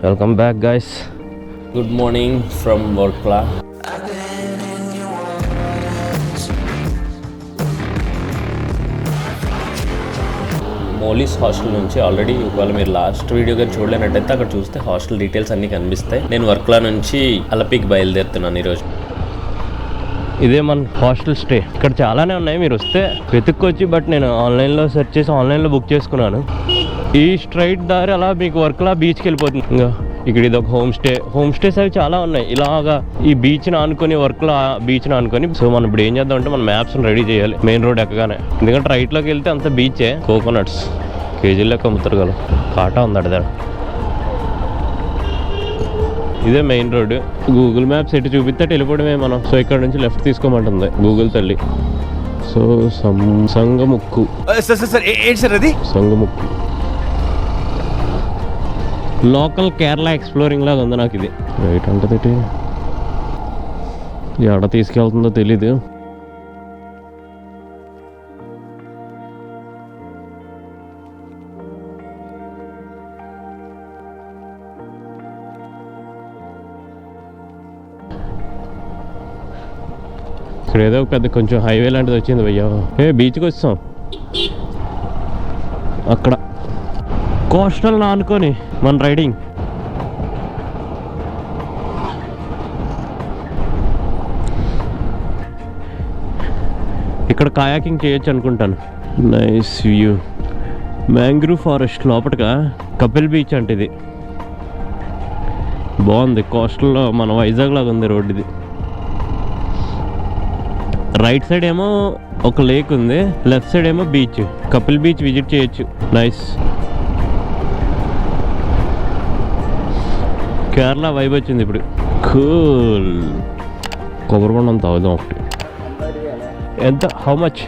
Welcome back guys. Good morning from Varkala. Molly's hostel నుంచి already ఒకవేళ మీరు లాస్ట్ వీడియో కానీ చూడలేనట్టయితే అక్కడ చూస్తే హాస్టల్ డీటెయిల్స్ అన్నీ కనిపిస్తాయి. నేను వర్క్లా నుంచి అలపికి బయలుదేరుతున్నాను ఈరోజు. ఇదే మన హాస్టల్ స్టే. ఇక్కడ చాలానే ఉన్నాయి, మీరు వస్తే వెతుక్కొచ్చి. బట్ నేను ఆన్లైన్లో సెర్చ్ చేసి ఆన్లైన్లో బుక్ చేసుకున్నాను. ఈ స్ట్రైట్ దారి అలా మీకు వర్క్లా బీచ్కి వెళ్ళిపోతుంది. ఇంకా ఇక్కడ ఇది ఒక హోమ్ స్టేస్ అవి చాలా ఉన్నాయి ఇలాగా ఈ బీచ్ని ఆనుకొని, వర్క్లా బీచ్ని ఆనుకొని. సో మనం ఇప్పుడు ఏం చేద్దాం అంటే మన మ్యాప్స్ని రెడీ చేయాలి మెయిన్ రోడ్ ఎక్కగానే. ఎందుకంటే రైట్లోకి వెళ్తే అంత బీచే. కోకోనట్స్ కేజీలకు అమ్ముతారు కదా, కాటా ఉంది అక్కడ. ఇదే మెయిన్ రోడ్. గూగుల్ మ్యాప్స్ ఎటు చూపిస్తే వెళ్ళిపోవడమే మనం. సో ఇక్కడ నుంచి లెఫ్ట్ తీసుకోమంటుంది గూగుల్ తల్లి. సో సంగముక్కు సంగముక్కు లోకల్ కేరళ ఎక్స్ప్లోరింగ్ లాగా ఉంది నాకు ఇది. రైట్ అంటే ఎక్కడ తీసుకెళ్తుందో తెలీదు. ఇక్కడ ఏదో పెద్ద కొంచెం హైవే లాంటిది వచ్చింది భయ్యా. బీచ్కి వచ్చాం. అక్కడ కోస్టల్ ఆనుకొని మన రైడింగ్. ఇక్కడ కాయాకింగ్ చేయొచ్చు అనుకుంటాను. Nice view. మ్యాంగ్రూవ్ ఫారెస్ట్ లోపటగా కపిల్ బీచ్ అంటే ఇది బాగుంది. కోస్టల్లో మన వైజాగ్ లాగా ఉంది రోడ్ ఇది. రైట్ సైడ్ ఏమో ఒక లేక్ ఉంది, లెఫ్ట్ సైడ్ ఏమో బీచ్. కపిల్ బీచ్ విజిట్ చేయొచ్చు. నైస్. కేరళ వైబ్ వచ్చింది ఇప్పుడు. కూల్. కొబ్బరి బొండం తాగుదాం ఒకటి. ఎంత? How much?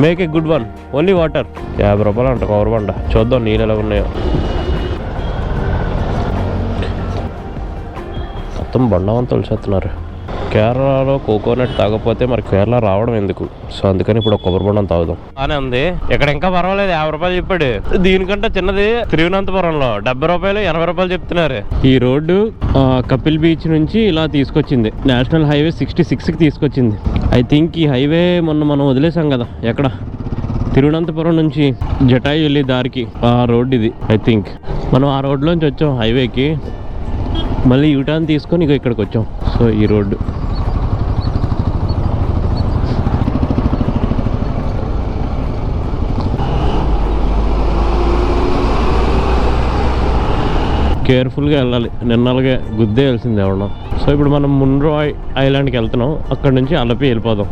Make a good one. Only water. 50 రూపాయలు అంట కొబ్బరి బొండ. చూద్దాం నీళ్ళు ఎలా ఉన్నాయో. మొత్తం బొండం తొలిసేస్తున్నారు. కేరళలో కోకోనట్ తాగకపోతే మరి కేరళ రావడం ఎందుకు? సో అందుకని ఇప్పుడు ఒక కొబ్బరి బొండం తాగుదాం. బాగానే ఉంది. ఇక్కడ ఇంకా పర్వాలేదు, 50 రూపాయలు చెప్పాడు. దీనికంటే చిన్నది తిరువనంతపురంలో 70 రూపాయలు 80 రూపాయలు చెప్తున్నారు. ఈ రోడ్డు కపిల్ బీచ్ నుంచి ఇలా తీసుకొచ్చింది. నేషనల్ హైవే 66కి తీసుకొచ్చింది. ఐ థింక్ ఈ హైవే మొన్న మనం వదిలేసాం కదా, ఎక్కడ తిరువనంతపురం నుంచి జటాయి వెళ్ళి దారికి ఆ రోడ్ ఇది. ఐ థింక్ మనం ఆ రోడ్లోంచి వచ్చాం హైవేకి, మళ్ళీ యూటర్న్ తీసుకొని ఇక ఇక్కడికి వచ్చాం. సో ఈ రోడ్డు కేర్ఫుల్గా వెళ్ళాలి. నిన్నలుగా గుద్దేయాల్సింది ఎవడం. సో ఇప్పుడు మనం మున్రాయ్ ఐలాండ్కి వెళ్తున్నాం. అక్కడ నుంచి అలపి వెళ్ళిపోదాం.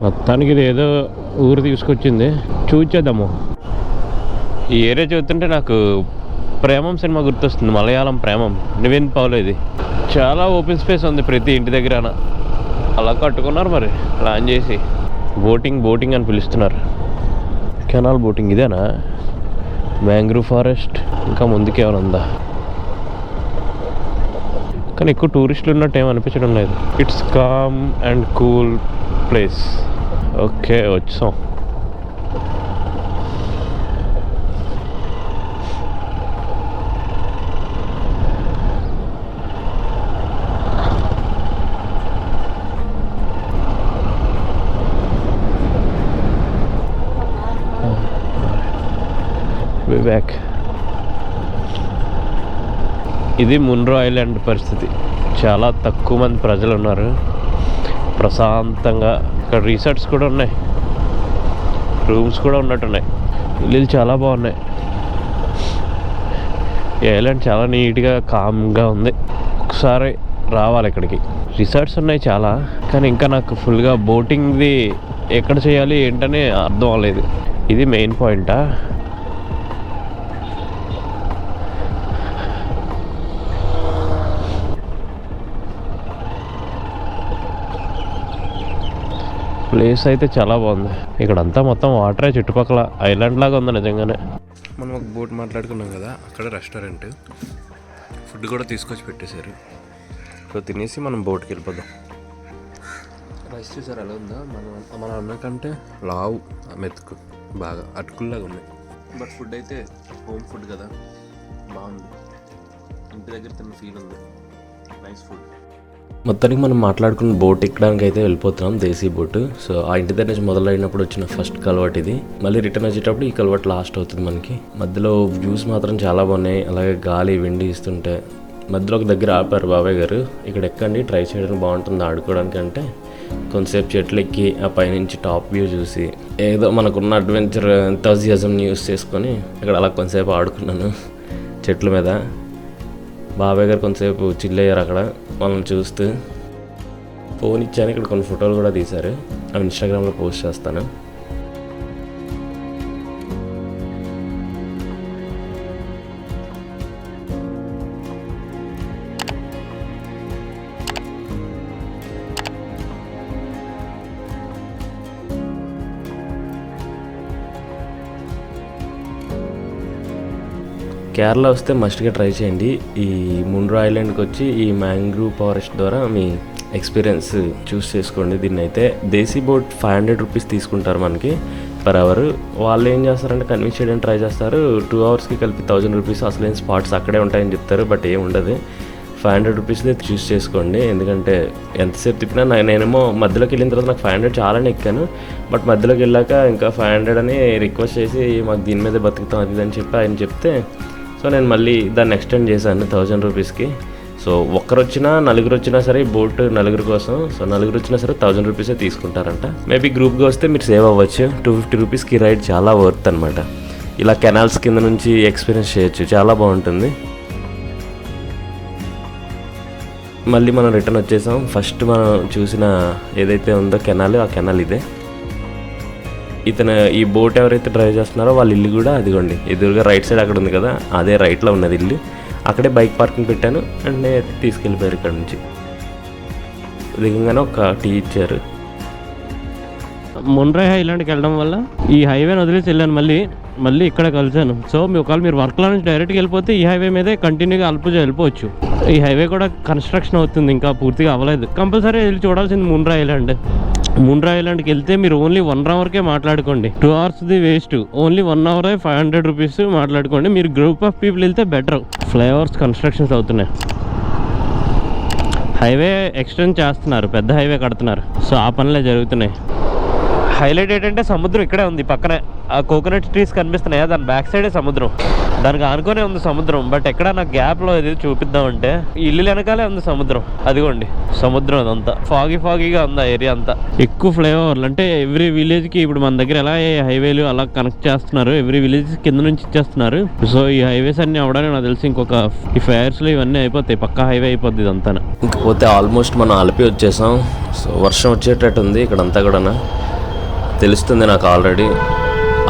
మొత్తానికి ఇది ఏదో ఊరు తీసుకొచ్చింది, చూచేద్దాము. ఈ ఏరియా చూస్తుంటే నాకు ప్రేమం సినిమా గుర్తొస్తుంది. మలయాళం ప్రేమం, నివిన్ పౌల్. ఇది చాలా ఓపెన్ స్పేస్ ఉంది ప్రతి ఇంటి దగ్గర. అలా కట్టుకున్నారు మరి ప్లాన్ చేసి. బోటింగ్ అని పిలుస్తున్నారు. కెనాల్ బోటింగ్ ఇదేనా? Mangrove forest. ఇంకా ముందుకేమైనా ఉందా? కానీ ఎక్కువ టూరిస్టులు ఉన్నట్టు ఏం అనిపించడం లేదు. It's calm and cool place. Okay వచ్చాం. బ్యాక్. ఇది మున్రో ఐలాండ్ పరిస్థితి. చాలా తక్కువ మంది ప్రజలు ఉన్నారు. ప్రశాంతంగా ఇక్కడ రిసార్ట్స్ కూడా ఉన్నాయి, రూమ్స్ కూడా ఉన్నట్టున్నాయి. ఇల్లు చాలా బాగున్నాయి. ఈ ఐలాండ్ చాలా నీట్గా కామ్గా ఉంది. ఒకసారి రావాలి ఇక్కడికి. రిసార్ట్స్ ఉన్నాయి చాలా, కానీ ఇంకా నాకు ఫుల్గా బోటింగ్ది ఎక్కడ చేయాలి ఏంటని అర్థం అవ్వలేదు. ఇది మెయిన్ పాయింటా? ప్లేస్ అయితే చాలా బాగుంది. ఇక్కడంతా మొత్తం వాటరే, చుట్టుపక్కల ఐలాండ్ లాగా ఉంది నిజంగానే. మనం ఒక బోట్ మాట్లాడుకున్నాం కదా, అక్కడ రెస్టారెంట్, ఫుడ్ కూడా తీసుకొచ్చి పెట్టేశారు. సో తినేసి మనం బోట్కి వెళ్ళిపోదాం. రైస్ చూసారు ఎలా ఉందా, మన అన్న కంటే లావు మెతుకు, బాగా అటుకుల్లాగా ఉన్నాయి. బట్ ఫుడ్ అయితే హోమ్ ఫుడ్ కదా, బాగుంది. ఇంటి దగ్గర తిన్న ఫీల్ ఉంది. Nice food. మొత్తానికి మనం మాట్లాడుకున్న బోట్ ఎక్కడానికి అయితే వెళ్ళిపోతున్నాం, దేశీ బోటు. సో ఆ ఇంటి దగ్గర నుంచి మొదలైనప్పుడు వచ్చిన ఫస్ట్ కల్వర్ట్ ఇది. మళ్ళీ రిటర్న్ వచ్చేటప్పుడు ఈ కల్వర్ట్ లాస్ట్ అవుతుంది మనకి. మధ్యలో వ్యూస్ మాత్రం చాలా బాగున్నాయి, అలాగే గాలి విండి ఇస్తుంటే. మధ్యలో ఒక దగ్గర ఆపారు బాబాయ్ గారు, ఇక్కడ ఎక్కండి, ట్రై చేయడానికి బాగుంటుంది ఆడుకోవడానికి అంటే. కొంతసేపు చెట్లు ఎక్కి ఆ పైనుంచి టాప్ వ్యూ చూసి ఏదో మనకున్న అడ్వెంచర్ ఎంథూజియాజంని యూస్ చేసుకొని ఇక్కడ అలా కొంతసేపు ఆడుకున్నాను చెట్ల మీద. బాబాయ్ గారు కొంతసేపు చిల్ అయ్యారు అక్కడ వాళ్ళని చూస్తూ. ఫోన్ ఇచ్చాను, ఇక్కడ కొన్ని ఫోటోలు కూడా తీశారు, అవి ఇన్స్టాగ్రామ్లో పోస్ట్ చేస్తాను. కేరళ వస్తే మస్ట్గా ట్రై చేయండి. ఈ ముండ్రా ఐలాండ్కి వచ్చి ఈ మ్యాంగ్రూవ్ ఫారెస్ట్ ద్వారా మీ ఎక్స్పీరియన్స్ చూస్ చేసుకోండి. దీన్ని అయితే దేశీ బోట్ 500 రూపీస్ తీసుకుంటారు మనకి పర్ అవర్. వాళ్ళు ఏం చేస్తారంటే కన్విన్స్ చేయడానికి ట్రై చేస్తారు, 2 అవర్స్కి కలిపి 1000 రూపీస్. అసలు ఏం స్పాట్స్ అక్కడే ఉంటాయని చెప్తారు, బట్ ఏం ఉండదు. 500 రూపీస్దే చూస్ చేసుకోండి, ఎందుకంటే ఎంతసేపు తిప్పినా నేనేమో మధ్యలోకి వెళ్ళిన తర్వాత నాకు 500 చాలానే ఎక్కాను. బట్ మధ్యలోకి వెళ్ళాక ఇంకా 500 అని రిక్వెస్ట్ చేసి మాకు దీని మీదే బతుకుతాం అది అని చెప్పి ఆయన చెప్తే, సో నేను మళ్ళీ దాన్ని ఎక్స్టెండ్ చేశాను 1000 రూపీస్కి. సో ఒక్కరు వచ్చినా నలుగురు వచ్చినా సరే బోట్ నలుగురు కోసం, సో నలుగురు వచ్చినా సరే 1000 రూపీసే తీసుకుంటారంట. మేబీ గ్రూప్గా వస్తే మీరు సేవ్ అవ్వచ్చు. 250 రూపీస్కి రైడ్ చాలా వర్త్ అనమాట. ఇలా కెనాల్స్ కింద నుంచి ఎక్స్పీరియన్స్ చేయొచ్చు, చాలా బాగుంటుంది. మళ్ళీ మనం రిటర్న్ వచ్చేసాం. ఫస్ట్ మనం చూసిన ఏదైతే ఉందో కెనాల్, ఆ కెనాల్ ఇదే. ఇతను ఈ బోట్ ఎవరైతే డ్రైవ్ చేస్తున్నారో వాళ్ళ ఇల్లు కూడా అదిగోండి ఎదురుగా రైట్ సైడ్ అక్కడ ఉంది కదా, అదే రైట్లో ఉన్నది ఇల్లు. అక్కడే బైక్ పార్కింగ్ పెట్టాను అండ్ నేను తీసుకెళ్ళిపోయారు ఇక్కడ నుంచి. దిగంగానే ఒక టీ ఇచ్చారు. ముండ్రా ఐలాండ్కి వెళ్ళడం వల్ల ఈ హైవేని వదిలేసి వెళ్ళాను, మళ్ళీ ఇక్కడ కలిసాను. సో ఒకవేళ మీరు వర్క్లో నుంచి డైరెక్ట్గా వెళ్ళిపోతే ఈ హైవే మీదే కంటిన్యూగా అల్పుజ వెళ్ళిపోవచ్చు. ఈ హైవే కూడా కన్స్ట్రక్షన్ అవుతుంది, ఇంకా పూర్తిగా అవ్వలేదు. కంపల్సరీ వెళ్ళి చూడాల్సింది ముండ్రా ఐలాండ్. ముండ్రా ఐలాండ్కి వెళ్తే మీరు ఓన్లీ 1 అవర్కే మాట్లాడుకోండి, 2 అవర్స్ది వేస్ట్. ఓన్లీ 1 అవరే 500 రూపీస్ మాట్లాడుకోండి. మీరు గ్రూప్ ఆఫ్ పీపుల్ వెళ్తే బెటర్. ఫ్లైఓవర్స్ కన్స్ట్రక్షన్స్ అవుతున్నాయి, హైవే ఎక్స్టెండ్ చేస్తున్నారు, పెద్ద హైవే కడుతున్నారు. సో ఆ పనులే జరుగుతున్నాయి. హైలైట్ ఏంటంటే సముద్రం ఇక్కడే ఉంది పక్కనే. ఆ కోకోనట్ ట్రీస్ కనిపిస్తున్నాయా, దాని బ్యాక్ సైడే సముద్రం, దానికి ఆనుకొనే ఉంది సముద్రం. బట్ ఎక్కడ నాకు గ్యాప్లో ఇది చూపిద్దామంటే ఇల్లు వెనకాలే ఉంది సముద్రం. అదిగోండి సముద్రం, అదంతా ఫాగీగా ఉంది ఆ ఏరియా అంతా. ఎక్కువ ఫ్లైఓవర్లు అంటే ఎవ్రీ విలేజ్కి ఇప్పుడు మన దగ్గర ఎలా హైవేలు అలా కనెక్ట్ చేస్తున్నారు, ఎవ్రీ విలేజ్ కింద నుంచి ఇచ్చేస్తున్నారు. సో ఈ హైవేస్ అన్ని అవడానికి నాకు తెలిసి ఇంకొక ఈ ఫైర్స్లో ఇవన్నీ అయిపోతాయి, పక్కా హైవే అయిపోద్ది ఇదంతా. ఇంకపోతే ఆల్మోస్ట్ మనం అలిపి వచ్చేసాం. సో వర్షం వచ్చేటట్టు ఉంది ఇక్కడంతా కూడా, తెలుస్తుంది నాకు ఆల్రెడీ.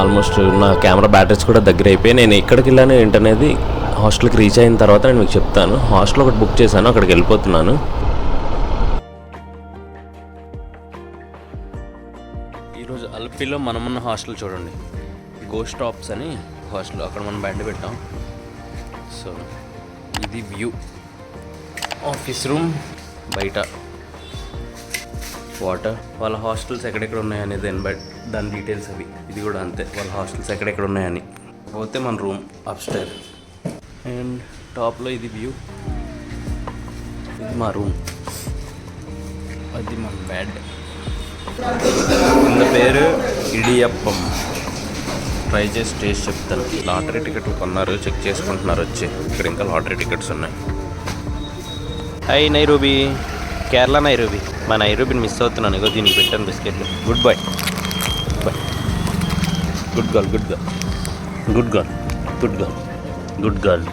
ఆల్మోస్ట్ నా కెమెరా బ్యాటరీస్ కూడా దగ్గర అయిపోయి. నేను ఎక్కడికి వెళ్ళాను ఏంటనేది హాస్టల్కి రీచ్ అయిన తర్వాత నేను మీకు చెప్తాను. హాస్టల్ ఒకటి బుక్ చేశాను, అక్కడికి వెళ్ళిపోతున్నాను. ఈరోజు అల్పిలో మనమున్న హాస్టల్ చూడండి, గోస్ట్ టాప్స్ అని హాస్టల్. అక్కడ మనం బండి పెట్టాం. సో ఇది వ్యూ, ఆఫీస్ రూమ్, బయట వాటర్. వాళ్ళ హాస్టల్స్ ఎక్కడెక్కడ ఉన్నాయని దాని డీటెయిల్స్ అవి. ఇది కూడా అంతే, వాళ్ళ హాస్టల్స్ ఎక్కడెక్కడ ఉన్నాయని. పోతే మన రూమ్ అప్స్టైర్ అండ్ టాప్లో ఇది వ్యూ. ఇది మా రూమ్, అది మన బెడ్. కింద పేరు ఇడియప్పం. ట్రై చేసి టేస్ట్ చెప్తాను. లాటరీ టికెట్ కొన్నారు, చెక్ చేసుకుంటున్నారు వచ్చి. ఇక్కడ ఇంకా లాటరీ టికెట్స్ ఉన్నాయి. Hi Nairobi, Kerala Nairobi. మా నైరోబీని మిస్ అవుతున్నాను. ఇగో దీనికి పెట్టాను బిస్కెట్లు. Good boy, bye. Good girl, good girl, good girl, good girl, good girl.